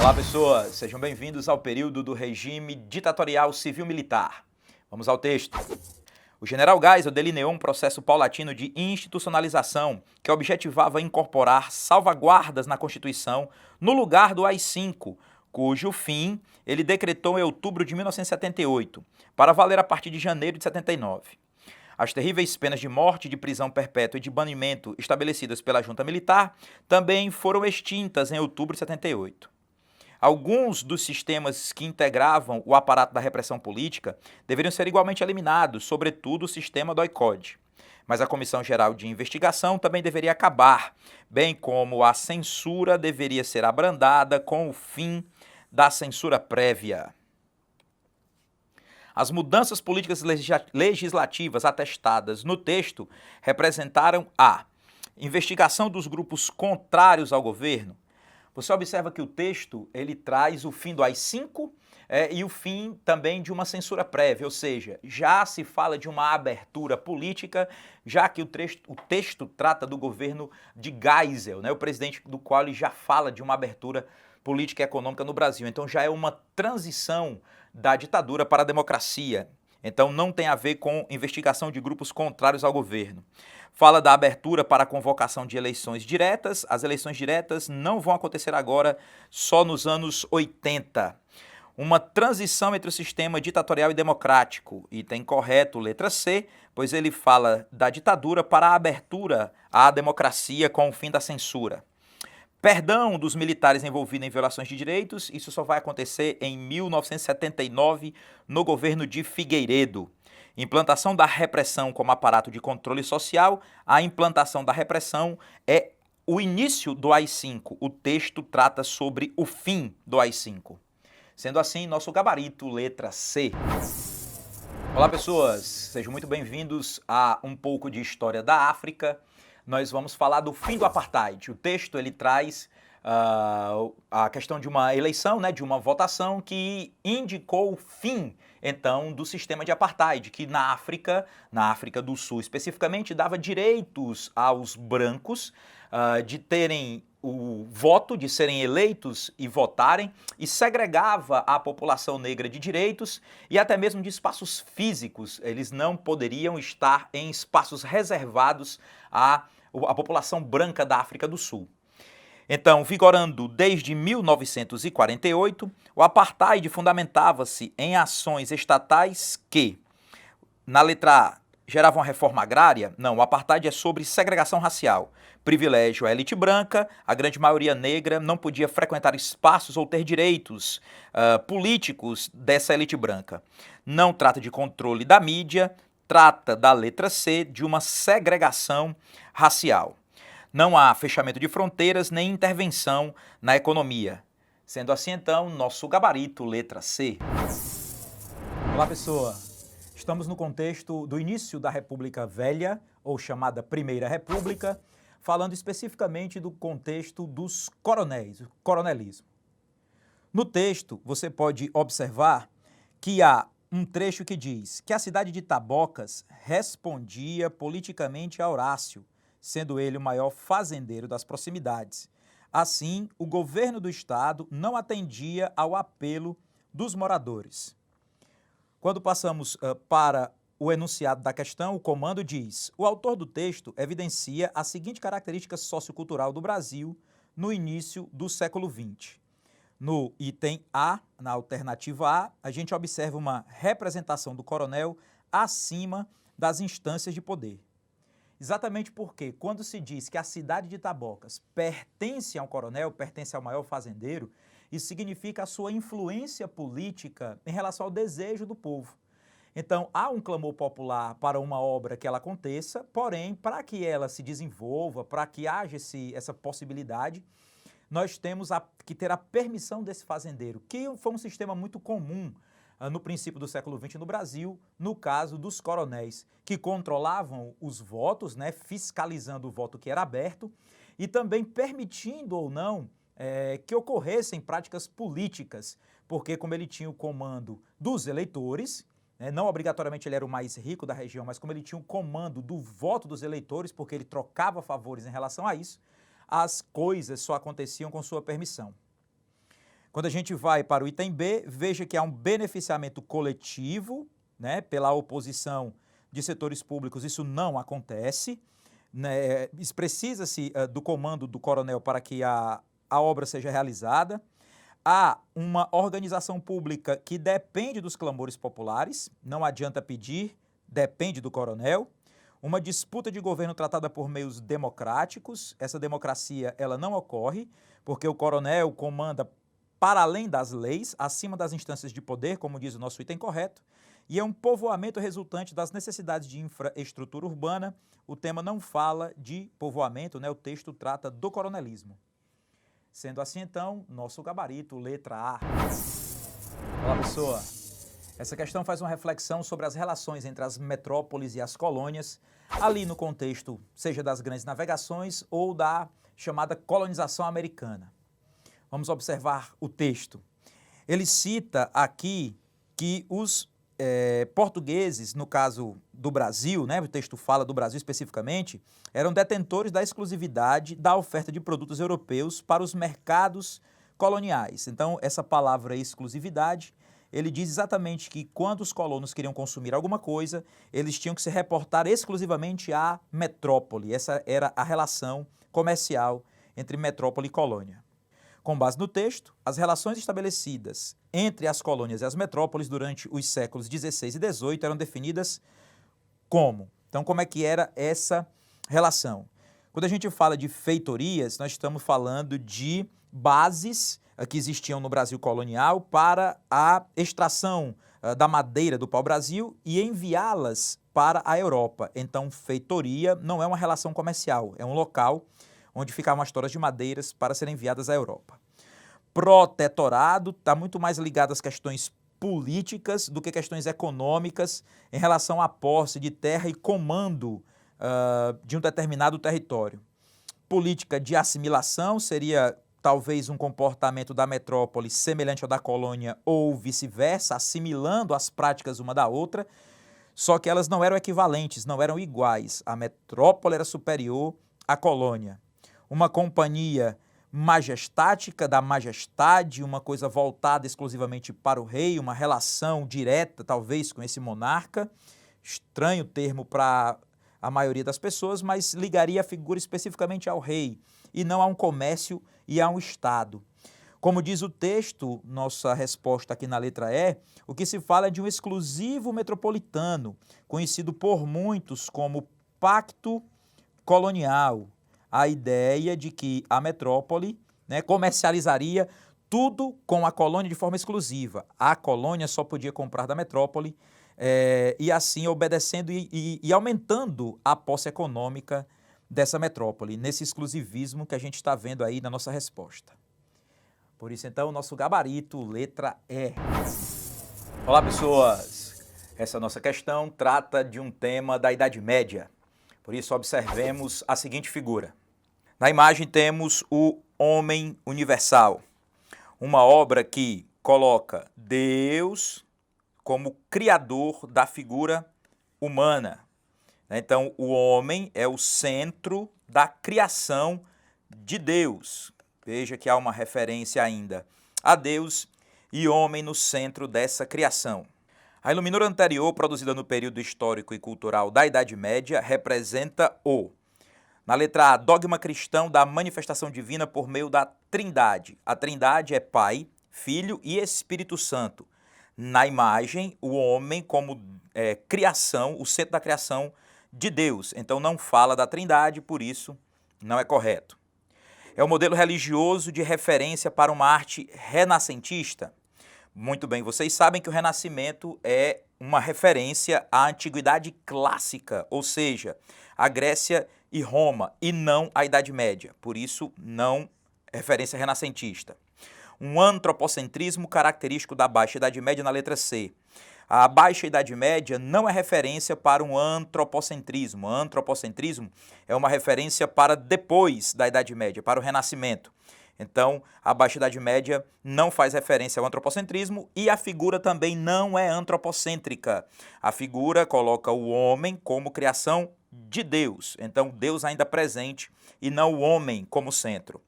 Olá, pessoas, sejam bem-vindos ao período do regime ditatorial civil-militar. Vamos ao texto. O general Geisel delineou um processo paulatino de institucionalização que objetivava incorporar salvaguardas na Constituição no lugar do AI-5, cujo fim ele decretou em outubro de 1978, para valer a partir de janeiro de 79. As terríveis penas de morte, de prisão perpétua e de banimento estabelecidas pela junta militar também foram extintas em outubro de 78. Alguns dos sistemas que integravam o aparato da repressão política deveriam ser igualmente eliminados, sobretudo o sistema do OICOD. Mas a Comissão Geral de Investigação também deveria acabar, bem como a censura deveria ser abrandada com o fim da censura prévia. As mudanças políticas legislativas atestadas no texto representaram a investigação dos grupos contrários ao governo. Você observa que o texto ele traz o fim do AI-5 e o fim também de uma censura prévia, ou seja, já se fala de uma abertura política, já que o texto trata do governo de Geisel, né, o presidente do qual ele já fala de uma abertura política e econômica no Brasil. Então já é uma transição da ditadura para a democracia. Então não tem a ver com investigação de grupos contrários ao governo. Fala da abertura para a convocação de eleições diretas. As eleições diretas não vão acontecer agora, só nos anos 80. Uma transição entre o sistema ditatorial e democrático. Item correto, letra C, pois ele fala da ditadura para a abertura à democracia com o fim da censura. Perdão dos militares envolvidos em violações de direitos, isso só vai acontecer em 1979, no governo de Figueiredo. Implantação da repressão como aparato de controle social, a implantação da repressão é o início do AI-5. O texto trata sobre o fim do AI-5. Sendo assim, nosso gabarito, letra C. Olá, pessoas, sejam muito bem-vindos a um pouco de história da África. Nós vamos falar do fim do apartheid. O texto ele traz a questão de uma eleição, né, de uma votação que indicou o fim, então, do sistema de apartheid, que na África do Sul especificamente, dava direitos aos brancos de terem o voto, de serem eleitos e votarem, e segregava a população negra de direitos e até mesmo de espaços físicos. Eles não poderiam estar em espaços reservados à população branca da África do Sul. Então, vigorando desde 1948, o apartheid fundamentava-se em ações estatais que, na letra A, geravam uma reforma agrária? Não, o apartheid é sobre segregação racial. Privilégio à elite branca, a grande maioria negra não podia frequentar espaços ou ter direitos políticos dessa elite branca. Não trata de controle da mídia, trata da letra C de uma segregação racial. Não há fechamento de fronteiras nem intervenção na economia. Sendo assim, então, nosso gabarito, letra C. Olá, pessoa. Estamos no contexto do início da República Velha, ou chamada Primeira República, falando especificamente do contexto dos coronéis, o coronelismo. No texto, você pode observar que há um trecho que diz que a cidade de Tabocas respondia politicamente a Horácio, sendo ele o maior fazendeiro das proximidades. Assim, o governo do estado não atendia ao apelo dos moradores. Quando passamos para o enunciado da questão, o comando diz: o autor do texto evidencia a seguinte característica sociocultural do Brasil no início do século XX. No item A, na alternativa A, a gente observa uma representação do coronel acima das instâncias de poder. Exatamente porque, quando se diz que a cidade de Tabocas pertence ao coronel, pertence ao maior fazendeiro, isso significa a sua influência política em relação ao desejo do povo. Então, há um clamor popular para uma obra que ela aconteça, porém, para que ela se desenvolva, para que haja essa possibilidade, nós temos que ter a permissão desse fazendeiro, que foi um sistema muito comum no princípio do século XX no Brasil, no caso dos coronéis, que controlavam os votos, né, fiscalizando o voto que era aberto e também permitindo ou não que ocorressem práticas políticas, porque como ele tinha o comando dos eleitores, não obrigatoriamente ele era o mais rico da região, mas como ele tinha o comando do voto dos eleitores, porque ele trocava favores em relação a isso, as coisas só aconteciam com sua permissão. Quando a gente vai para o item B, veja que há um beneficiamento coletivo, né, pela oposição de setores públicos, isso não acontece, né, precisa-se do comando do coronel para que a obra seja realizada. Há uma organização pública que depende dos clamores populares, não adianta pedir, depende do coronel. Uma disputa de governo tratada por meios democráticos, essa democracia ela não ocorre, porque o coronel comanda para além das leis, acima das instâncias de poder, como diz o nosso item correto, e é um povoamento resultante das necessidades de infraestrutura urbana. O tema não fala de povoamento, né? O texto trata do coronelismo. Sendo assim, então, nosso gabarito, letra A. Olá, pessoa. Essa questão faz uma reflexão sobre as relações entre as metrópoles e as colônias, ali no contexto, seja das grandes navegações ou da chamada colonização americana. Vamos observar o texto. Ele cita aqui que os portugueses, no caso do Brasil, né, o texto fala do Brasil especificamente, eram detentores da exclusividade da oferta de produtos europeus para os mercados coloniais. Então, essa palavra exclusividade, ele diz exatamente que quando os colonos queriam consumir alguma coisa, eles tinham que se reportar exclusivamente à metrópole. Essa era a relação comercial entre metrópole e colônia. Com base no texto, as relações estabelecidas entre as colônias e as metrópoles durante os séculos XVI e XVIII eram definidas como? Então, como é que era essa relação? Quando a gente fala de feitorias, nós estamos falando de bases que existiam no Brasil colonial para a extração da madeira do pau-brasil e enviá-las para a Europa. Então, feitoria não é uma relação comercial, é um local onde ficavam as toras de madeiras para serem enviadas à Europa. Protetorado está muito mais ligado às questões políticas do que questões econômicas em relação à posse de terra e comando de um determinado território. Política de assimilação seria talvez um comportamento da metrópole semelhante ao da colônia ou vice-versa, assimilando as práticas uma da outra, só que elas não eram equivalentes, não eram iguais. A metrópole era superior à colônia. Uma companhia majestática da majestade, uma coisa voltada exclusivamente para o rei, uma relação direta, talvez, com esse monarca. Estranho termo para a maioria das pessoas, mas ligaria a figura especificamente ao rei, e não a um comércio e a um Estado. Como diz o texto, nossa resposta aqui na letra E, o que se fala é de um exclusivo metropolitano, conhecido por muitos como Pacto Colonial. A ideia de que a metrópole, né, comercializaria tudo com a colônia de forma exclusiva. A colônia só podia comprar da metrópole e assim obedecendo e aumentando a posse econômica dessa metrópole, nesse exclusivismo que a gente está vendo aí na nossa resposta. Por isso, então, o nosso gabarito, letra E. Olá, pessoas! Essa nossa questão trata de um tema da Idade Média. Por isso, observemos a seguinte figura. Na imagem temos o Homem Universal, uma obra que coloca Deus como criador da figura humana. Então, o homem é o centro da criação de Deus. Veja que há uma referência ainda a Deus e homem no centro dessa criação. A iluminura anterior, produzida no período histórico e cultural da Idade Média, representa na letra A, dogma cristão da manifestação divina por meio da Trindade. A Trindade é Pai, Filho e Espírito Santo. Na imagem, o homem como criação, o centro da criação de Deus. Então não fala da Trindade, por isso não é correto. É o modelo religioso de referência para uma arte renascentista. Muito bem, vocês sabem que o Renascimento é uma referência à Antiguidade Clássica, ou seja, a Grécia e Roma, e não à Idade Média. Por isso, não referência renascentista. Um antropocentrismo característico da Baixa Idade Média na letra C. A Baixa Idade Média não é referência para um antropocentrismo. Antropocentrismo é uma referência para depois da Idade Média, para o Renascimento. Então, a Baixa Idade Média não faz referência ao antropocentrismo e a figura também não é antropocêntrica. A figura coloca o homem como criação de Deus. Então, Deus ainda presente e não o homem como centro.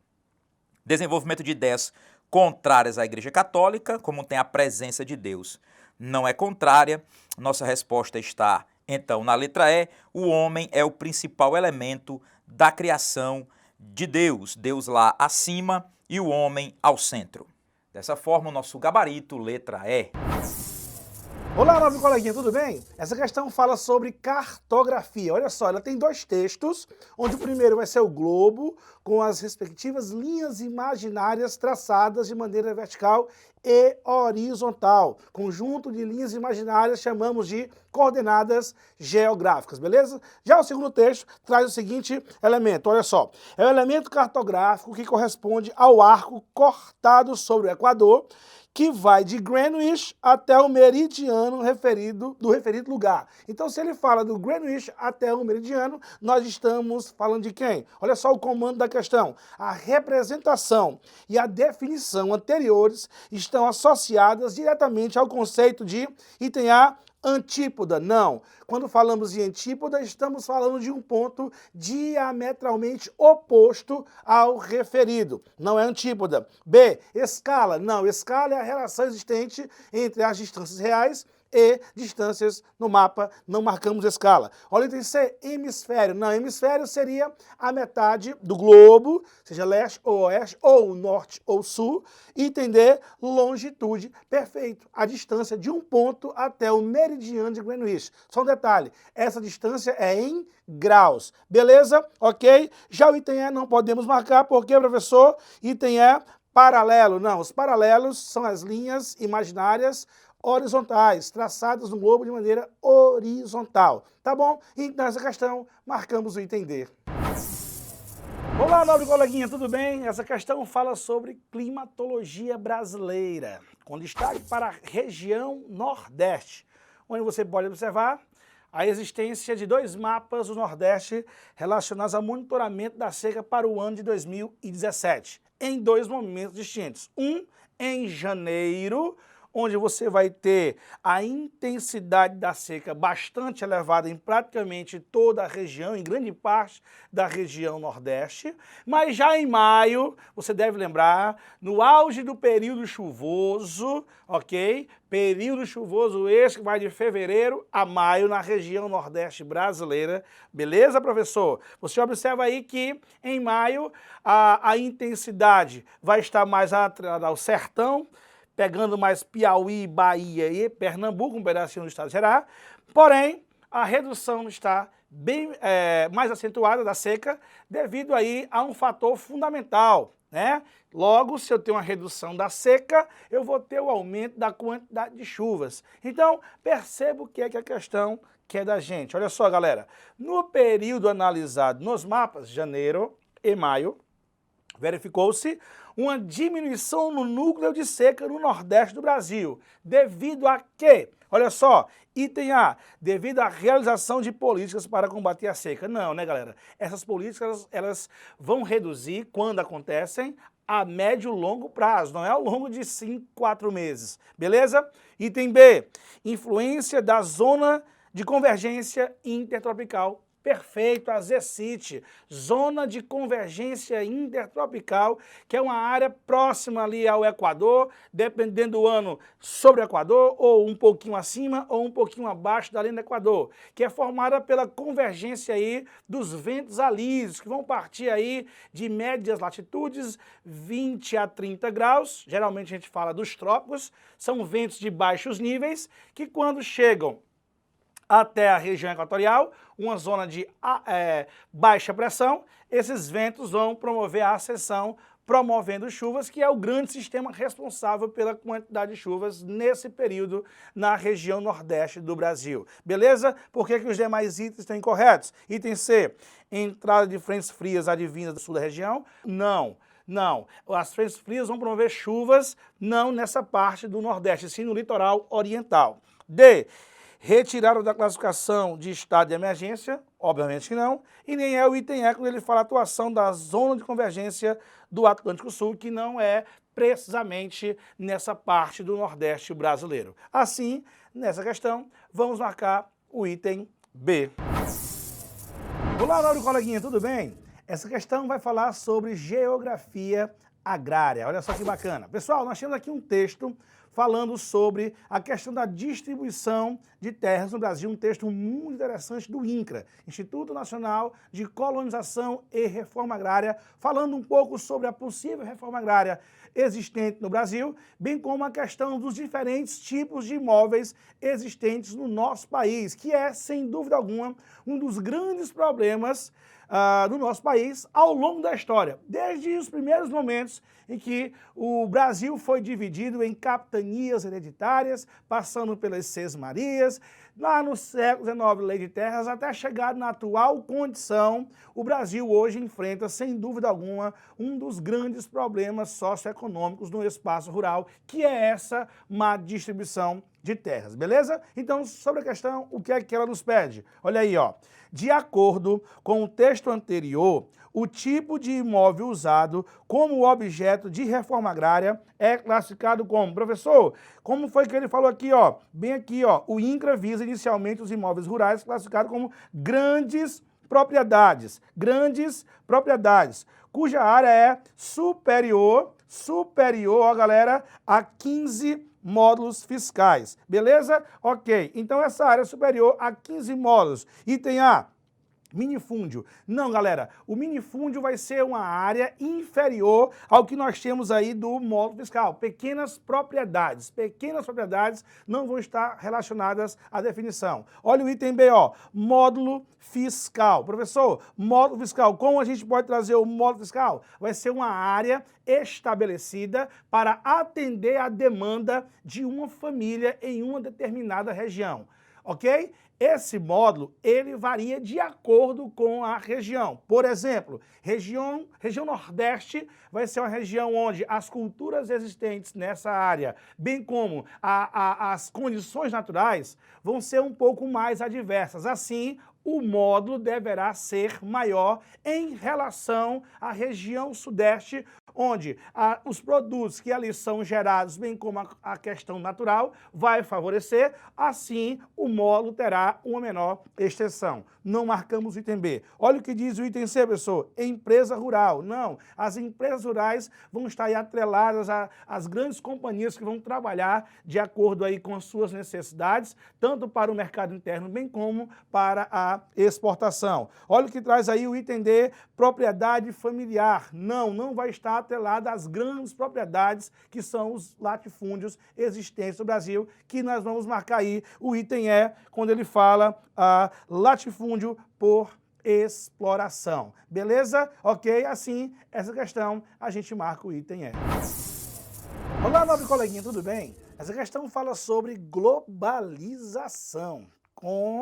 Desenvolvimento de ideias contrárias à Igreja Católica, como tem a presença de Deus, não é contrária. Nossa resposta está, então, na letra E. O homem é o principal elemento da criação de Deus. Deus lá acima e o homem ao centro. Dessa forma, o nosso gabarito, letra E. Olá, nobre coleguinha, tudo bem? Essa questão fala sobre cartografia. Olha só, ela tem dois textos, onde o primeiro vai ser o globo, com as respectivas linhas imaginárias traçadas de maneira vertical e horizontal. Conjunto de linhas imaginárias chamamos de coordenadas geográficas, beleza? Já o segundo texto traz o seguinte elemento, olha só. É o elemento cartográfico que corresponde ao arco cortado sobre o Equador, que vai de Greenwich até o meridiano do referido lugar. Então, se ele fala do Greenwich até o meridiano, nós estamos falando de quem? Olha só o comando da questão. A representação e a definição anteriores estão associadas diretamente ao conceito de item A, antípoda. Não. Quando falamos de antípoda, estamos falando de um ponto diametralmente oposto ao referido. Não é antípoda. B, escala. Não, escala é a relação existente entre as distâncias reais e distâncias no mapa, não marcamos escala. Olha, item C, hemisfério. Não, hemisfério seria a metade do globo, seja leste ou oeste, ou norte ou sul. Item D, longitude. Perfeito. A distância de um ponto até o meridiano de Greenwich. Só um detalhe, essa distância é em graus. Beleza? Ok? Já o item E não podemos marcar, porque, professor, item E, paralelo. Não, os paralelos são as linhas imaginárias horizontais, traçadas no globo de maneira horizontal. Tá bom? Então, nessa questão, marcamos o item D. Olá, nobre coleguinha, tudo bem? Essa questão fala sobre climatologia brasileira, com destaque para a região Nordeste, onde você pode observar a existência de dois mapas do Nordeste relacionados ao monitoramento da seca para o ano de 2017, em dois momentos distintos. Um em janeiro, onde você vai ter a intensidade da seca bastante elevada em praticamente toda a região, em grande parte da região Nordeste, mas já em maio, você deve lembrar, no auge do período chuvoso, ok? Período chuvoso esse que vai de fevereiro a maio na região Nordeste brasileira, beleza, professor? Você observa aí que em maio a intensidade vai estar mais atrelada ao sertão, pegando mais Piauí, Bahia e Pernambuco, um pedacinho do estado de Ceará. Porém, a redução está bem mais acentuada da seca devido aí a um fator fundamental, né? Logo, se eu tenho uma redução da seca, eu vou ter o aumento da quantidade de chuvas. Então, perceba o que é que a questão quer da gente. Olha só, galera, no período analisado nos mapas, janeiro e maio, verificou-se uma diminuição no núcleo de seca no Nordeste do Brasil. Devido a quê? Olha só, item A, devido à realização de políticas para combater a seca. Não, né, galera? Essas políticas, elas vão reduzir, quando acontecem, a médio e longo prazo, não é ao longo de 5, 4 meses. Beleza? Item B, influência da zona de convergência intertropical. Perfeito, a ZCIT, Zona de Convergência Intertropical, que é uma área próxima ali ao Equador, dependendo do ano sobre o Equador, ou um pouquinho acima ou um pouquinho abaixo da linha do Equador, que é formada pela convergência aí dos ventos alísios, que vão partir aí de médias latitudes 20 a 30 graus, geralmente a gente fala dos trópicos, são ventos de baixos níveis, que quando chegam até a região equatorial, uma zona de baixa pressão, esses ventos vão promover a ascensão, promovendo chuvas, que é o grande sistema responsável pela quantidade de chuvas nesse período na região Nordeste do Brasil. Beleza? Por que os demais itens estão incorretos? Item C, entrada de frentes frias advindas do sul da região? Não. Não, as frentes frias vão promover chuvas não nessa parte do Nordeste, sim no litoral oriental. D, retirado da classificação de estado de emergência, obviamente que não, e nem é o item E quando ele fala atuação da zona de convergência do Atlântico Sul, que não é precisamente nessa parte do Nordeste brasileiro. Assim, nessa questão, vamos marcar o item B. Olá, nobre coleguinha, tudo bem? Essa questão vai falar sobre geografia agrária. Olha só que bacana. Pessoal, nós temos aqui um texto falando sobre a questão da distribuição de terras no Brasil, um texto muito interessante do INCRA, Instituto Nacional de Colonização e Reforma Agrária, falando um pouco sobre a possível reforma agrária existente no Brasil, bem como a questão dos diferentes tipos de imóveis existentes no nosso país, que é, sem dúvida alguma, um dos grandes problemas do nosso país ao longo da história, desde os primeiros momentos em que o Brasil foi dividido em capitanias hereditárias, passando pelas Seis-Marias, lá no século XIX, Lei de Terras, até chegar na atual condição, o Brasil hoje enfrenta, sem dúvida alguma, um dos grandes problemas socioeconômicos no espaço rural, que é essa má distribuição de terras, beleza? Então, sobre a questão, o que é que ela nos pede? Olha aí, ó. De acordo com o texto anterior, o tipo de imóvel usado como objeto de reforma agrária é classificado como, professor, como foi que ele falou aqui, ó, bem aqui, ó, o INCRA visa inicialmente os imóveis rurais classificados como grandes propriedades, cuja área é superior, ó, galera, a 15 módulos fiscais, beleza? Ok, então essa área é superior a 15 módulos. Item A, minifúndio. Não, galera, o minifúndio vai ser uma área inferior ao que nós temos aí do módulo fiscal. Pequenas propriedades não vão estar relacionadas à definição. Olha o item B, ó, módulo fiscal. Professor, módulo fiscal, como a gente pode trazer o módulo fiscal? Vai ser uma área estabelecida para atender a demanda de uma família em uma determinada região, ok? Esse módulo, ele varia de acordo com a região. Por exemplo, região Nordeste vai ser uma região onde as culturas existentes nessa área, bem como as condições naturais, vão ser um pouco mais adversas. Assim, o módulo deverá ser maior em relação à região Sudeste, onde os produtos que ali são gerados, bem como a questão natural, vai favorecer, assim o módulo terá uma menor extensão. Não marcamos o item B. Olha o que diz o item C, pessoal, empresa rural. Não, as empresas rurais vão estar aí atreladas às grandes companhias que vão trabalhar de acordo aí com as suas necessidades, tanto para o mercado interno, bem como para a exportação. Olha o que traz aí o item D, propriedade familiar. Não vai estar atrelada às grandes propriedades que são os latifúndios existentes no Brasil, que nós vamos marcar aí o item E, quando ele fala latifúndio por exploração. Beleza? Ok? Assim, essa questão a gente marca o item E. Olá, nobre coleguinha, tudo bem? Essa questão fala sobre globalização, com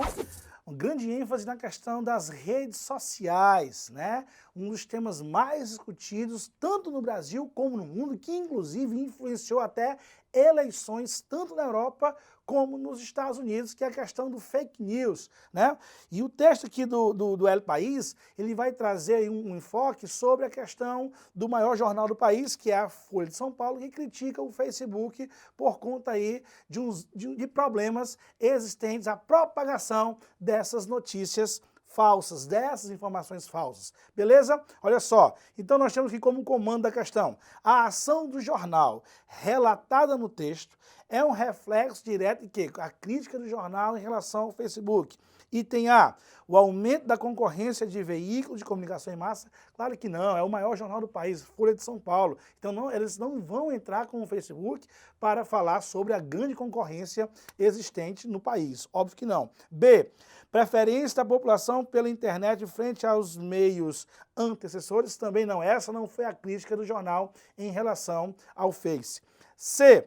um grande ênfase na questão das redes sociais, né? Um dos temas mais discutidos tanto no Brasil como no mundo, que inclusive influenciou até eleições tanto na Europa como nos Estados Unidos, que é a questão do fake news, né? E o texto aqui do El País, ele vai trazer um enfoque sobre a questão do maior jornal do país, que é a Folha de São Paulo, que critica o Facebook por conta aí de problemas existentes, a propagação dessas notícias falsas, dessas informações falsas, beleza? Olha só, então nós temos aqui como comando da questão, a ação do jornal relatada no texto é um reflexo direto de quê? A crítica do jornal em relação ao Facebook. Item A, o aumento da concorrência de veículos de comunicação em massa? Claro que não, é o maior jornal do país, Folha de São Paulo. Então eles não vão entrar com o Facebook para falar sobre a grande concorrência existente no país, óbvio que não. B, preferência da população pela internet frente aos meios antecessores? Também não, essa não foi a crítica do jornal em relação ao Face. C,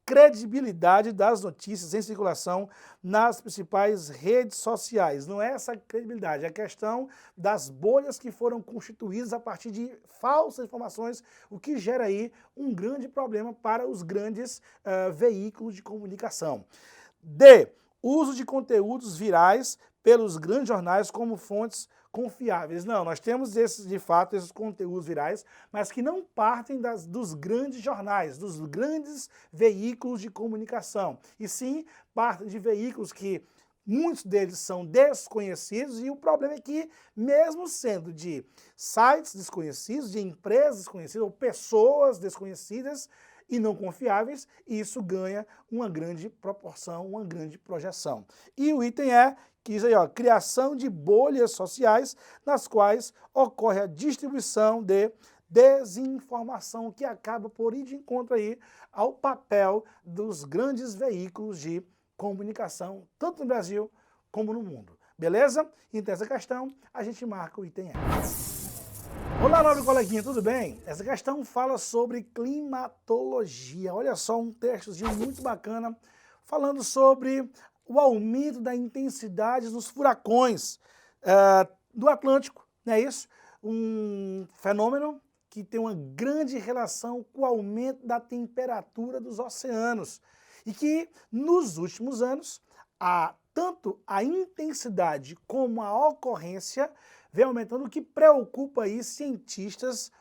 credibilidade das notícias em circulação nas principais redes sociais. Não é essa credibilidade, é a questão das bolhas que foram constituídas a partir de falsas informações, o que gera aí um grande problema para os grandes veículos de comunicação. D, uso de conteúdos virais pelos grandes jornais como fontes confiáveis. Não, nós temos de fato esses conteúdos virais, mas que não partem dos grandes jornais, dos grandes veículos de comunicação, e sim partem de veículos que muitos deles são desconhecidos e o problema é que, mesmo sendo de sites desconhecidos, de empresas desconhecidas ou pessoas desconhecidas e não confiáveis, isso ganha uma grande proporção, uma grande projeção. E o item é que diz aí, ó, criação de bolhas sociais nas quais ocorre a distribuição de desinformação, que acaba por ir de encontro aí ao papel dos grandes veículos de comunicação, tanto no Brasil como no mundo. Beleza? Então essa questão a gente marca o item E. Olá, nobre coleguinha, tudo bem? Essa questão fala sobre climatologia. Olha só, um textozinho muito bacana falando sobre o aumento da intensidade dos furacões do Atlântico, não é isso? Um fenômeno que tem uma grande relação com o aumento da temperatura dos oceanos e que, nos últimos anos, tanto a intensidade como a ocorrência vem aumentando, o que preocupa aí cientistas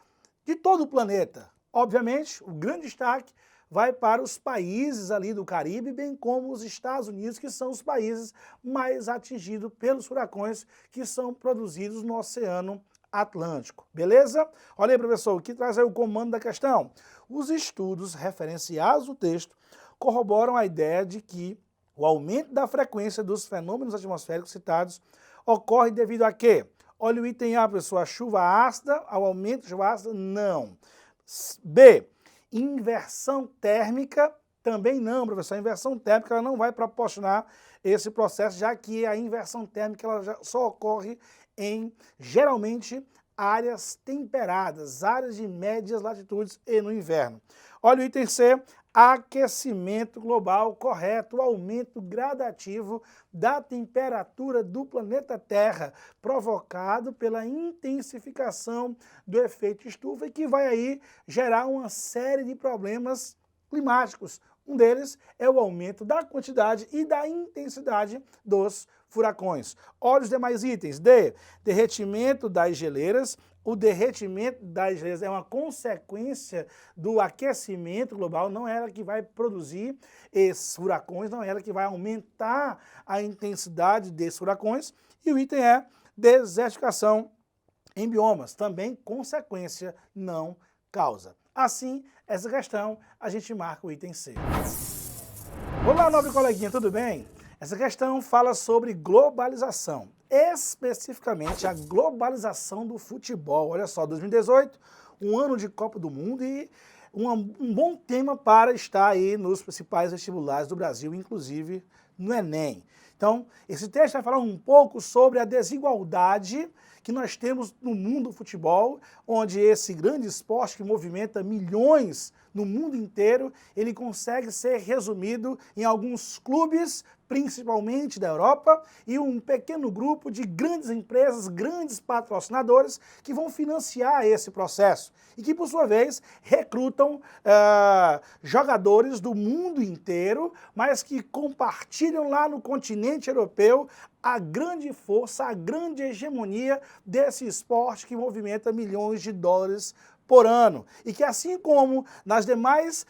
de todo o planeta. Obviamente, o grande destaque vai para os países ali do Caribe, bem como os Estados Unidos, que são os países mais atingidos pelos furacões que são produzidos no Oceano Atlântico. Beleza? Olha aí, professor, o que traz aí o comando da questão? Os estudos referenciados no texto corroboram a ideia de que o aumento da frequência dos fenômenos atmosféricos citados ocorre devido a quê? Olha o item A, pessoal, a chuva ácida, ao aumento da chuva ácida, não. B, inversão térmica, também não, professor. A inversão térmica ela não vai proporcionar esse processo, já que a inversão térmica ela só ocorre em, geralmente, áreas temperadas, áreas de médias latitudes e no inverno. Olha o item C, aquecimento global, correto, o aumento gradativo da temperatura do planeta Terra, provocado pela intensificação do efeito estufa e que vai aí gerar uma série de problemas climáticos. Um deles é o aumento da quantidade e da intensidade dos furacões. Olha os demais itens. D, derretimento das geleiras. O derretimento das geleiras é uma consequência do aquecimento global, não é ela que vai produzir esses furacões, não é ela que vai aumentar a intensidade desses furacões. E o item é desertificação em biomas, também consequência, não causa. Assim, essa questão a gente marca o item C. Olá, nobre coleguinha, tudo bem? Essa questão fala sobre globalização, especificamente a globalização do futebol. Olha só, 2018, um ano de Copa do Mundo e um bom tema para estar aí nos principais vestibulares do Brasil, inclusive no Enem. Então, esse texto vai falar um pouco sobre a desigualdade que nós temos no mundo do futebol, onde esse grande esporte que movimenta milhões no mundo inteiro, ele consegue ser resumido em alguns clubes, principalmente da Europa, e um pequeno grupo de grandes empresas, grandes patrocinadores, que vão financiar esse processo e que, por sua vez, recrutam jogadores do mundo inteiro, mas que compartilham lá no continente europeu a grande força, a grande hegemonia desse esporte que movimenta milhões de dólares por ano. E que assim como nos demais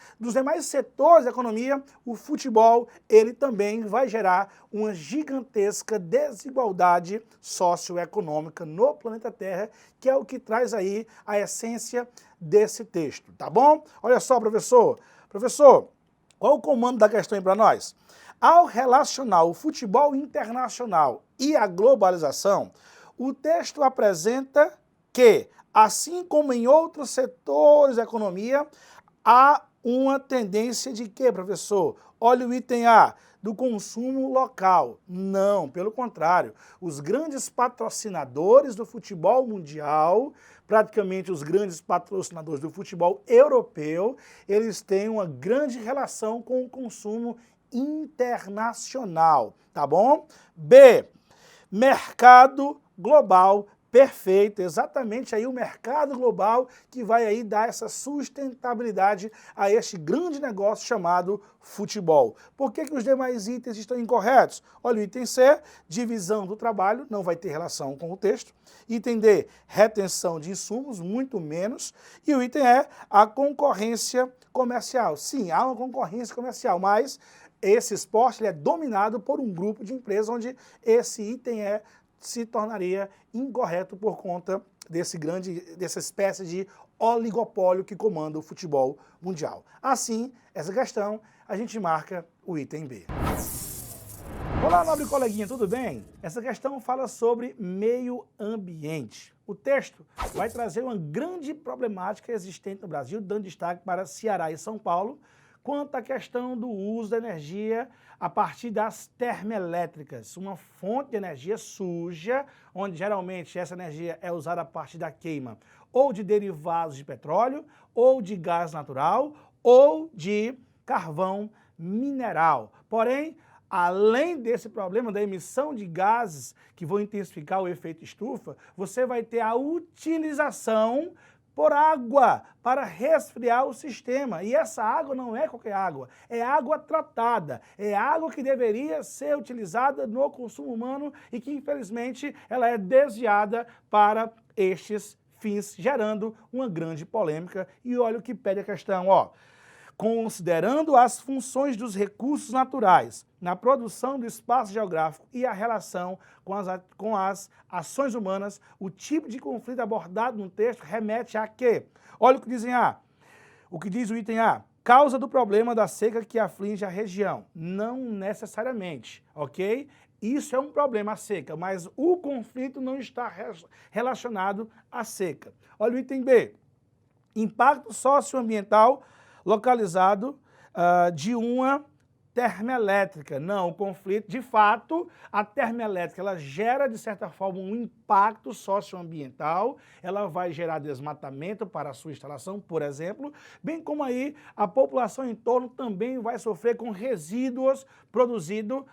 setores da economia, o futebol ele também vai gerar uma gigantesca desigualdade socioeconômica no planeta Terra, que é o que traz aí a essência desse texto, tá bom? Olha só, professor. Professor, qual o comando da questão aí para nós? Ao relacionar o futebol internacional e a globalização, o texto apresenta que, assim como em outros setores da economia, há uma tendência de quê, professor? Olha o item A, do consumo local. Não, pelo contrário. Os grandes patrocinadores do futebol mundial, praticamente os grandes patrocinadores do futebol europeu, eles têm uma grande relação com o consumo internacional, tá bom? B, mercado global. Perfeito, exatamente aí o mercado global que vai aí dar essa sustentabilidade a este grande negócio chamado futebol. Por que os demais itens estão incorretos? Olha o item C, divisão do trabalho, não vai ter relação com o texto. Item D, retenção de insumos, muito menos. E o item E, a concorrência comercial. Sim, há uma concorrência comercial, mas esse esporte ele é dominado por um grupo de empresas onde esse item se tornaria incorreto por conta dessa espécie de oligopólio que comanda o futebol mundial. Assim, essa questão, a gente marca o item B. Olá, nobre coleguinha, tudo bem? Essa questão fala sobre meio ambiente. O texto vai trazer uma grande problemática existente no Brasil, dando destaque para Ceará e São Paulo, quanto à questão do uso da energia a partir das termoelétricas, uma fonte de energia suja, onde geralmente essa energia é usada a partir da queima ou de derivados de petróleo, ou de gás natural, ou de carvão mineral. Porém, além desse problema da emissão de gases que vão intensificar o efeito estufa, você vai ter a utilização por água para resfriar o sistema. E essa água não é qualquer água, é água tratada, é água que deveria ser utilizada no consumo humano e que, infelizmente, ela é desviada para estes fins, gerando uma grande polêmica. E olha o que pede a questão, ó. Considerando as funções dos recursos naturais na produção do espaço geográfico e a relação com as ações humanas, o tipo de conflito abordado no texto remete a quê? Olha o que dizem A. O que diz o item A? Causa do problema da seca que aflige a região. Não necessariamente, ok? Isso é um problema, a seca, mas o conflito não está relacionado à seca. Olha o item B. Impacto socioambiental localizado de uma termoelétrica. Não, o conflito, de fato, a termoelétrica, ela gera, de certa forma, um impacto socioambiental, ela vai gerar desmatamento para a sua instalação, por exemplo, bem como aí a população em torno também vai sofrer com resíduos produzidos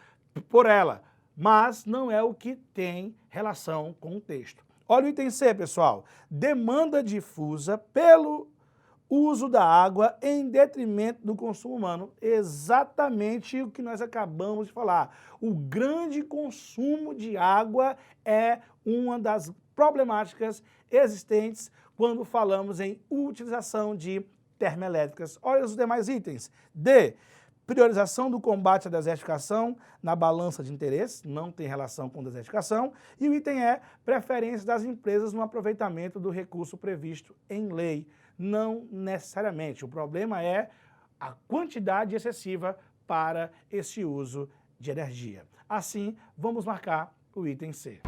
por ela, mas não é o que tem relação com o texto. Olha o item C, pessoal. Demanda difusa pelo uso da água em detrimento do consumo humano. Exatamente o que nós acabamos de falar. O grande consumo de água é uma das problemáticas existentes quando falamos em utilização de termoelétricas. Olha os demais itens. D. Priorização do combate à desertificação na balança de interesses, não tem relação com desertificação. E o item E. Preferência das empresas no aproveitamento do recurso previsto em lei. Não necessariamente. O problema é a quantidade excessiva para esse uso de energia. Assim, vamos marcar o item C.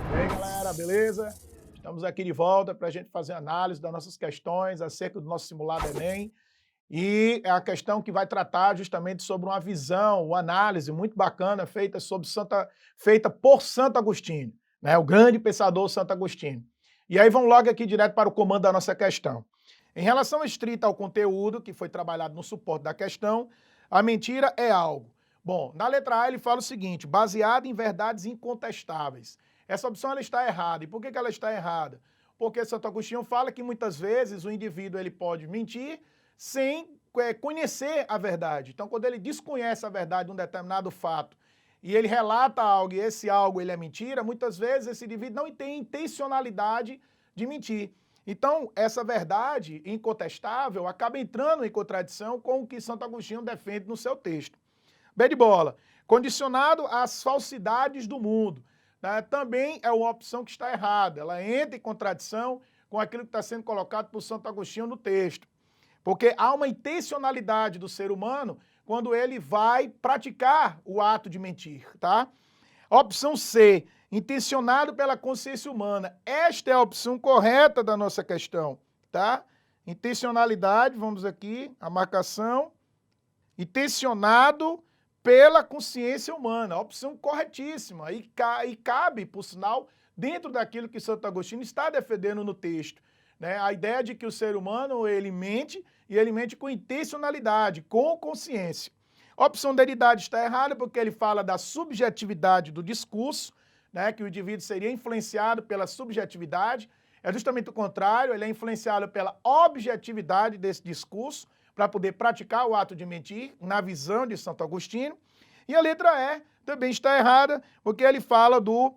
E aí, galera, beleza? Estamos aqui de volta para a gente fazer análise das nossas questões acerca do nosso simulado Enem. E é a questão que vai tratar justamente sobre uma visão, uma análise muito bacana feita por Santo Agostinho, né? O grande pensador Santo Agostinho. E aí vamos logo aqui direto para o comando da nossa questão. Em relação estrita ao conteúdo que foi trabalhado no suporte da questão, a mentira é algo. Bom, na letra A ele fala o seguinte, baseado em verdades incontestáveis. Essa opção ela está errada. E por que ela está errada? Porque Santo Agostinho fala que muitas vezes o indivíduo ele pode mentir sem conhecer a verdade. Então, quando ele desconhece a verdade de um determinado fato e ele relata algo e esse algo ele é mentira, muitas vezes esse indivíduo não tem intencionalidade de mentir. Então, essa verdade incontestável acaba entrando em contradição com o que Santo Agostinho defende no seu texto. B de bola, condicionado às falsidades do mundo, né? Também é uma opção que está errada. Ela entra em contradição com aquilo que está sendo colocado por Santo Agostinho no texto. Porque há uma intencionalidade do ser humano quando ele vai praticar o ato de mentir, tá? Opção C, intencionado pela consciência humana. Esta é a opção correta da nossa questão, tá? Intencionalidade, vamos aqui, a marcação. Intencionado pela consciência humana. Opção corretíssima. E cabe, por sinal, dentro daquilo que Santo Agostinho está defendendo no texto. Né? A ideia de que o ser humano, ele mente, e ele mente com intencionalidade, com consciência. A opção da idade está errada porque ele fala da subjetividade do discurso, né? Que o indivíduo seria influenciado pela subjetividade. É justamente o contrário, ele é influenciado pela objetividade desse discurso para poder praticar o ato de mentir, na visão de Santo Agostinho. E a letra E também está errada porque ele fala do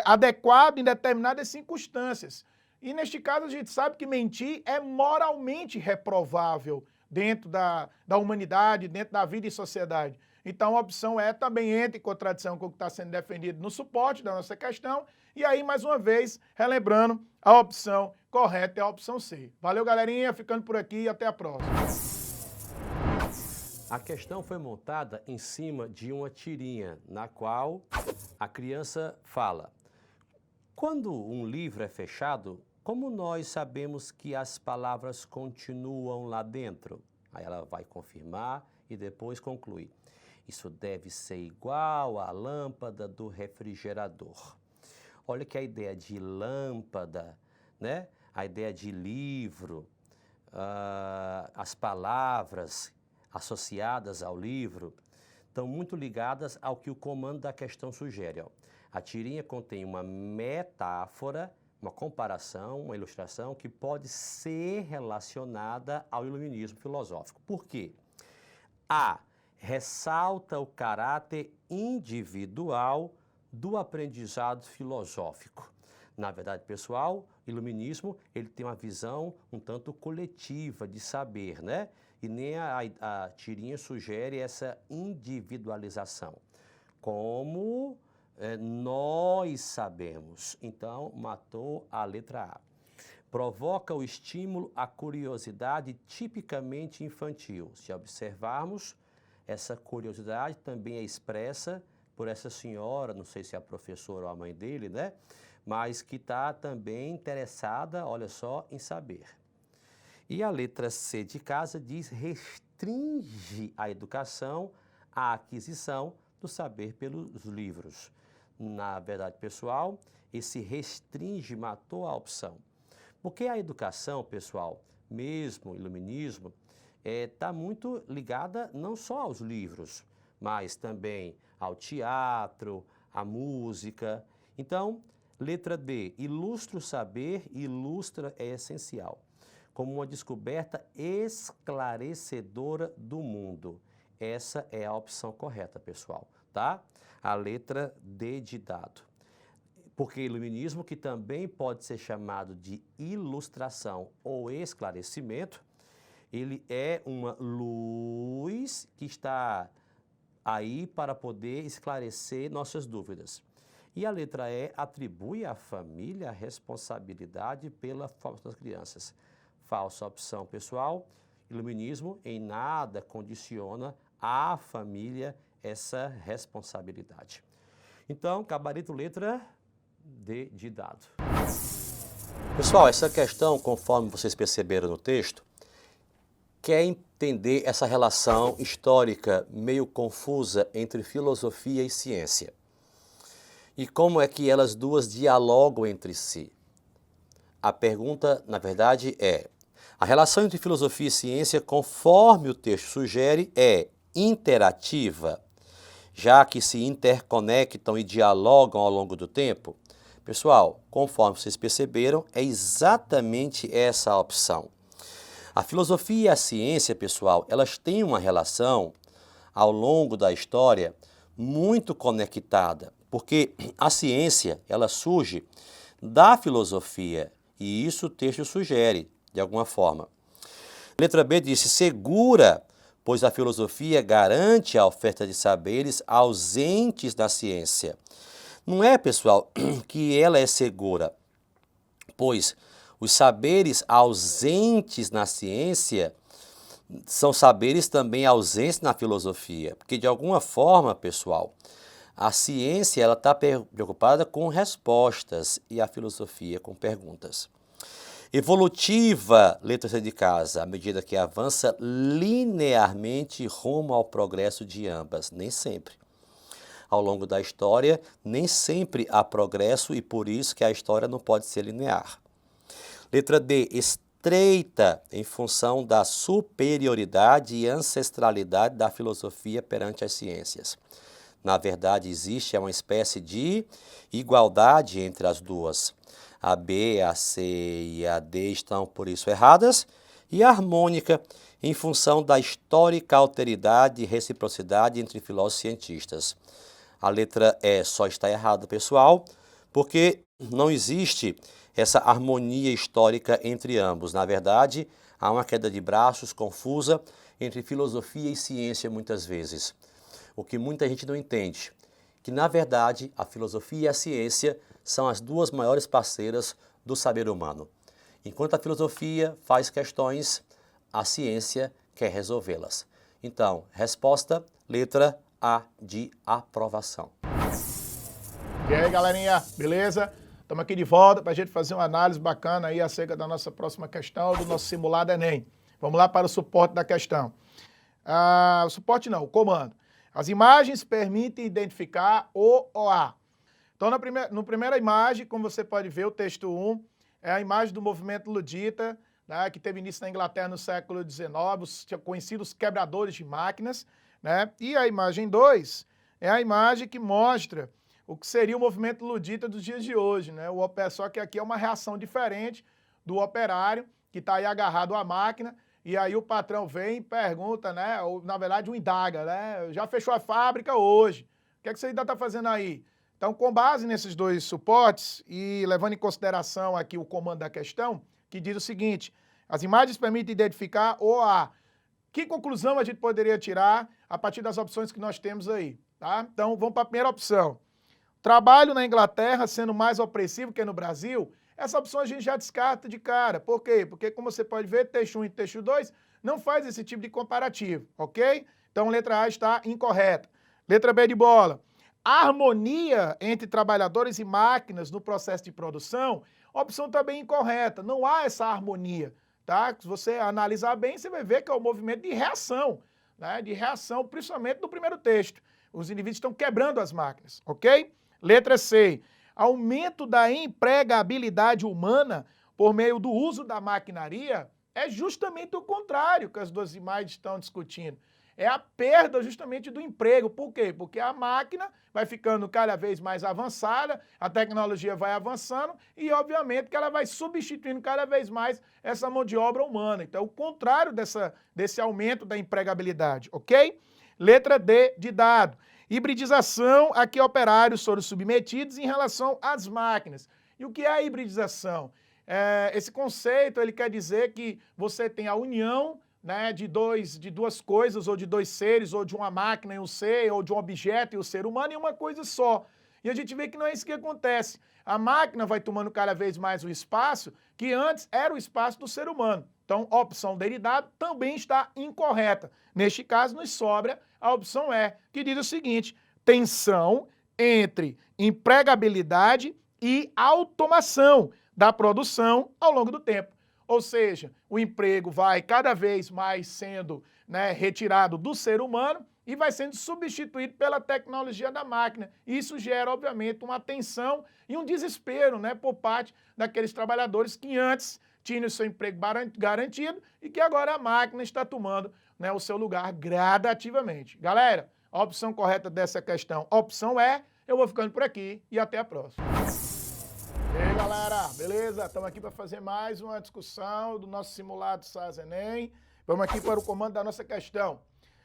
adequado em determinadas circunstâncias. E neste caso a gente sabe que mentir é moralmente reprovável dentro da humanidade, dentro da vida e sociedade. Então, a opção E também entra em contradição com o que está sendo defendido no suporte da nossa questão. E aí, mais uma vez, relembrando, a opção correta é a opção C. Valeu, galerinha. Ficando por aqui e até a próxima. A questão foi montada em cima de uma tirinha, na qual a criança fala: quando um livro é fechado, como nós sabemos que as palavras continuam lá dentro? Aí ela vai confirmar e depois conclui: isso deve ser igual à lâmpada do refrigerador. Olha que a ideia de lâmpada, né? A ideia de livro, as palavras associadas ao livro estão muito ligadas ao que o comando da questão sugere. Ó. A tirinha contém uma metáfora, uma comparação, uma ilustração que pode ser relacionada ao iluminismo filosófico. Por quê? A. Ressalta o caráter individual do aprendizado filosófico. Na verdade, pessoal, o iluminismo ele tem uma visão um tanto coletiva de saber, né? E nem a tirinha sugere essa individualização. Como nós sabemos. Então, matou a letra A. Provoca o estímulo à curiosidade tipicamente infantil. Se observarmos, essa curiosidade também é expressa por essa senhora, não sei se é a professora ou a mãe dele, né? Mas que está também interessada, olha só, em saber. E a letra C de casa diz: restringe a educação à aquisição do saber pelos livros. Na verdade, pessoal, esse restringe matou a opção. Porque a educação, pessoal, mesmo o iluminismo, está muito ligada não só aos livros, mas também ao teatro, à música. Então, letra D, ilustra o saber, ilustra é essencial, como uma descoberta esclarecedora do mundo. Essa é a opção correta, pessoal, tá? A letra D de dado. Porque iluminismo, que também pode ser chamado de ilustração ou esclarecimento, ele é uma luz que está aí para poder esclarecer nossas dúvidas. E a letra E atribui à família a responsabilidade pela formação das crianças. Falsa opção, pessoal. Iluminismo em nada condiciona à família essa responsabilidade. Então, gabarito letra D de dado. Pessoal, essa questão, conforme vocês perceberam no texto, quer entender essa relação histórica meio confusa entre filosofia e ciência. E como é que elas duas dialogam entre si? A pergunta, na verdade, é: a relação entre filosofia e ciência, conforme o texto sugere, é interativa, já que se interconectam e dialogam ao longo do tempo? Pessoal, conforme vocês perceberam, é exatamente essa a opção. A filosofia e a ciência, pessoal, elas têm uma relação, ao longo da história, muito conectada, porque a ciência, ela surge da filosofia, e isso o texto sugere, de alguma forma. Letra B disse: segura, pois a filosofia garante a oferta de saberes ausentes da ciência. Não é, pessoal, que ela é segura, pois os saberes ausentes na ciência são saberes também ausentes na filosofia, porque de alguma forma, pessoal, a ciência ela está preocupada com respostas e a filosofia com perguntas. Evolutiva, letra C de casa, à medida que avança linearmente rumo ao progresso de ambas, nem sempre. Ao longo da história, nem sempre há progresso e por isso que a história não pode ser linear. Letra D, estreita em função da superioridade e ancestralidade da filosofia perante as ciências. Na verdade, existe uma espécie de igualdade entre as duas. A B, a C e a D estão, por isso, erradas, e a harmônica em função da histórica alteridade e reciprocidade entre filósofos e cientistas. A letra E só está errada, pessoal, porque não existe essa harmonia histórica entre ambos. Na verdade, Há uma queda de braços confusa entre filosofia e ciência muitas vezes. O que muita gente não entende, que na verdade a filosofia e a ciência são as duas maiores parceiras do saber humano. Enquanto a filosofia faz questões, a ciência quer resolvê-las. Então, resposta, letra A de aprovação. E aí, galerinha, beleza? Estamos aqui de volta para a gente fazer uma análise bacana aí acerca da nossa próxima questão, do nosso simulado Enem. Vamos lá para o suporte da questão. O suporte não, o comando. As imagens permitem identificar o ou a. Então, na primeira imagem, como você pode ver, o texto 1, é a imagem do movimento ludita, né, que teve início na Inglaterra no século XIX, os conhecidos quebradores de máquinas, né? E a imagem 2 é a imagem que mostra o que seria o movimento ludita dos dias de hoje, né? Só que aqui é uma reação diferente do operário que está aí agarrado à máquina, e aí o patrão vem e pergunta, né? Ou, na verdade, um indaga, né? Já fechou a fábrica hoje, o que é que você ainda está fazendo aí? Então, com base nesses dois suportes e levando em consideração aqui o comando da questão, que diz o seguinte: as imagens permitem identificar o a. Que conclusão a gente poderia tirar a partir das opções que nós temos aí, tá? Então, vamos para a primeira opção. Trabalho na Inglaterra sendo mais opressivo que no Brasil, essa opção a gente já descarta de cara. Por quê? Porque, como você pode ver, texto 1 e texto 2 não faz esse tipo de comparativo, ok? Então, letra A está incorreta. Letra B de bola. A harmonia entre trabalhadores e máquinas no processo de produção, a opção também incorreta. Não há essa harmonia, tá? Se você analisar bem, você vai ver que é um movimento de reação, né? De reação, principalmente no primeiro texto. Os indivíduos estão quebrando as máquinas, ok? Letra C. Aumento da empregabilidade humana por meio do uso da maquinaria é justamente o contrário que as duas imagens estão discutindo. É a perda justamente do emprego. Por quê? Porque a máquina vai ficando cada vez mais avançada, a tecnologia vai avançando e, obviamente, que ela vai substituindo cada vez mais essa mão de obra humana. Então, é o contrário desse aumento da empregabilidade, ok? Letra D de dado. Hibridização a que operários foram submetidos em relação às máquinas. E o que é a hibridização? Esse conceito ele quer dizer que você tem a união, né, de duas coisas, ou de dois seres, ou de uma máquina e um ser, ou de um objeto e um ser humano em uma coisa só. E a gente vê que não é isso que acontece. A máquina vai tomando cada vez mais o espaço que antes era o espaço do ser humano. Então, a opção D de dado também está incorreta. Neste caso, nos sobra a opção E, que diz o seguinte: tensão entre empregabilidade e automação da produção ao longo do tempo. Ou seja, o emprego vai cada vez mais sendo, né, retirado do ser humano e vai sendo substituído pela tecnologia da máquina. Isso gera, obviamente, uma tensão e um desespero, né, por parte daqueles trabalhadores que antes tinham o seu emprego garantido e que agora a máquina está tomando, né, o seu lugar gradativamente. Galera, a opção correta dessa questão, opção é. Eu vou ficando por aqui e até a próxima. E aí, galera, beleza? Estamos aqui para fazer mais uma discussão do nosso simulado SAS Enem. Vamos aqui para o comando da nossa questão.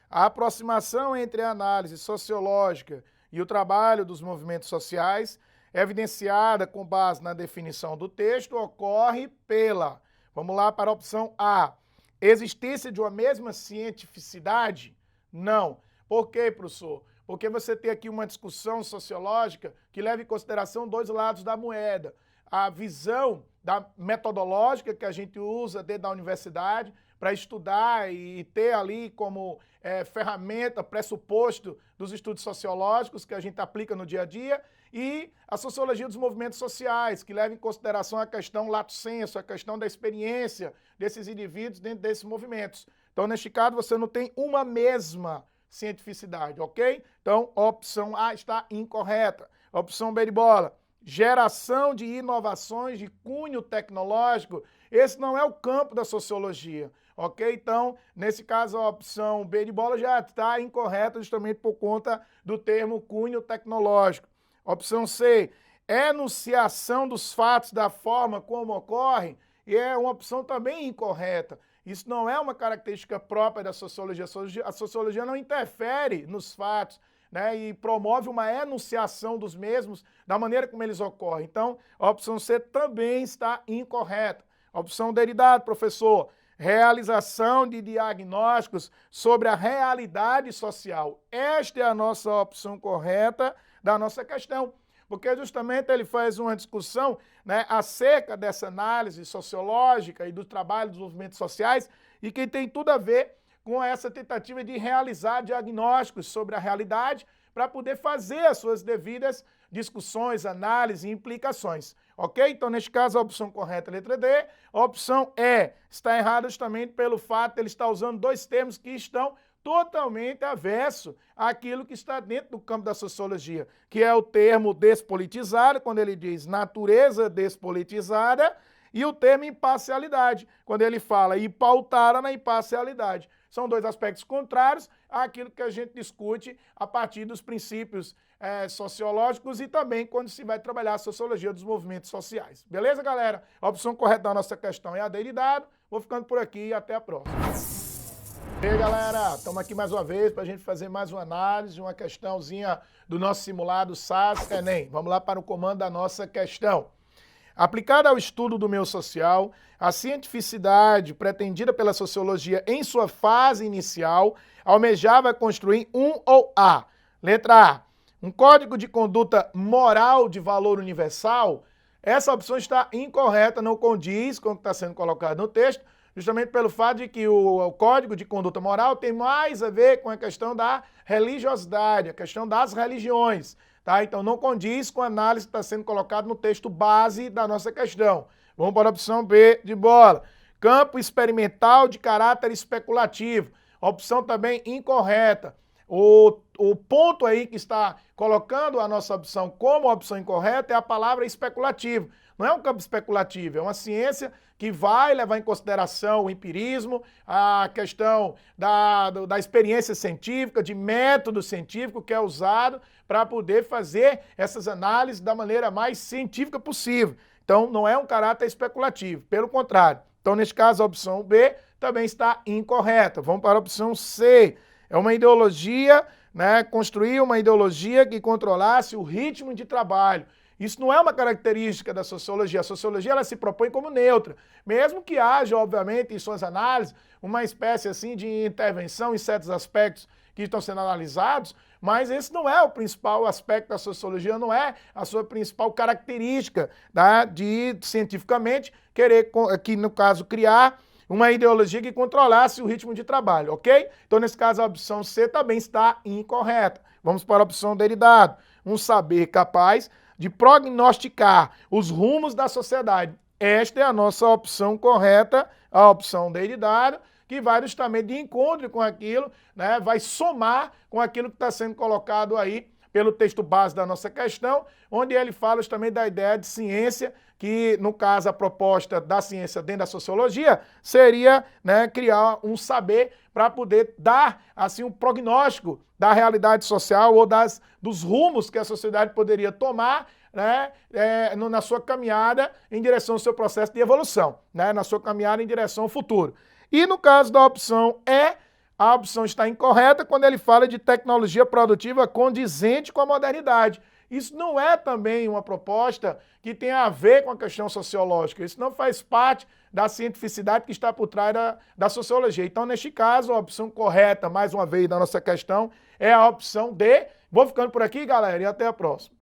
A aproximação entre a análise sociológica e o trabalho dos movimentos sociais, evidenciada com base na definição do texto, ocorre pela, vamos lá para a opção A, existência de uma mesma cientificidade? Não. Por quê, professor? Porque você tem aqui uma discussão sociológica que leva em consideração dois lados da moeda. A visão metodológica que a gente usa dentro da universidade para estudar e ter ali como ferramenta, pressuposto dos estudos sociológicos que a gente aplica no dia a dia, e a sociologia dos movimentos sociais, que leva em consideração a questão lato sensu, a questão da experiência desses indivíduos dentro desses movimentos. Então, neste caso, você não tem uma mesma cientificidade, ok? Então, a opção A está incorreta. A opção B de bola, geração de inovações de cunho tecnológico, esse não é o campo da sociologia, ok? Então, nesse caso, a opção B de bola já está incorreta justamente por conta do termo cunho tecnológico. Opção C, enunciação dos fatos da forma como ocorrem, e é uma opção também incorreta. Isso não é uma característica própria da sociologia. A sociologia não interfere nos fatos, né, e promove uma enunciação dos mesmos da maneira como eles ocorrem. Então, a opção C também está incorreta. A opção D de dado, professor, realização de diagnósticos sobre a realidade social. Esta é a nossa opção correta da nossa questão, porque justamente ele faz uma discussão, né, acerca dessa análise sociológica e do trabalho dos movimentos sociais e que tem tudo a ver com essa tentativa de realizar diagnósticos sobre a realidade para poder fazer as suas devidas discussões, análises e implicações. Ok? Então, neste caso, a opção correta é a letra D. A opção E está errada justamente pelo fato de ele estar usando dois termos que estão totalmente avesso àquilo que está dentro do campo da sociologia, que é o termo despolitizado, quando ele diz natureza despolitizada, e o termo imparcialidade, quando ele fala e pautada na imparcialidade. São dois aspectos contrários àquilo que a gente discute a partir dos princípios sociológicos e também quando se vai trabalhar a sociologia dos movimentos sociais. Beleza, galera? A opção correta da nossa questão é a D de dado. Vou ficando por aqui e até a próxima. E aí, galera, estamos aqui mais uma vez para a gente fazer mais uma análise, uma questãozinha do nosso simulado SAS Enem. Vamos lá para o comando da nossa questão. Aplicada ao estudo do meio social, a cientificidade pretendida pela sociologia em sua fase inicial almejava construir um ou A. Letra A, um código de conduta moral de valor universal. Essa opção está incorreta, não condiz com o que está sendo colocado no texto, justamente pelo fato de que o código de conduta moral tem mais a ver com a questão da religiosidade, a questão das religiões. Tá? Então não condiz com a análise que está sendo colocada no texto base da nossa questão. Vamos para a opção B de bola. Campo experimental de caráter especulativo. Opção também incorreta. O ponto aí que está colocando a nossa opção como opção incorreta é a palavra especulativo. Não é um campo especulativo, é uma ciência que vai levar em consideração o empirismo, a questão da experiência científica, de método científico que é usado para poder fazer essas análises da maneira mais científica possível. Então, não é um caráter especulativo, pelo contrário. Então, neste caso, a opção B também está incorreta. Vamos para a opção C. É uma ideologia, né, construir uma ideologia que controlasse o ritmo de trabalho. Isso não é uma característica da sociologia. A sociologia ela se propõe como neutra, mesmo que haja, obviamente, em suas análises, uma espécie assim de intervenção em certos aspectos que estão sendo analisados, mas esse não é o principal aspecto da sociologia, não é a sua principal característica, tá, de cientificamente querer, que no caso, criar uma ideologia que controlasse o ritmo de trabalho, ok? Então, nesse caso, a opção C também está incorreta. Vamos para a opção D de dado. Um saber capaz de prognosticar os rumos da sociedade. Esta é a nossa opção correta, a opção D de dado, que vai justamente de encontro com aquilo, né? Vai somar com aquilo que está sendo colocado aí pelo texto base da nossa questão, onde ele fala justamente da ideia de ciência, que no caso a proposta da ciência dentro da sociologia seria, né, criar um saber para poder dar assim um prognóstico da realidade social ou dos rumos que a sociedade poderia tomar, né, na sua caminhada em direção ao seu processo de evolução, né, na sua caminhada em direção ao futuro. E no caso da opção E, a opção está incorreta quando ele fala de tecnologia produtiva condizente com a modernidade. Isso não é também uma proposta que tem a ver com a questão sociológica. Isso não faz parte da cientificidade que está por trás da sociologia. Então, neste caso, a opção correta, mais uma vez, da nossa questão é a opção D. Vou ficando por aqui, galera, e até a próxima.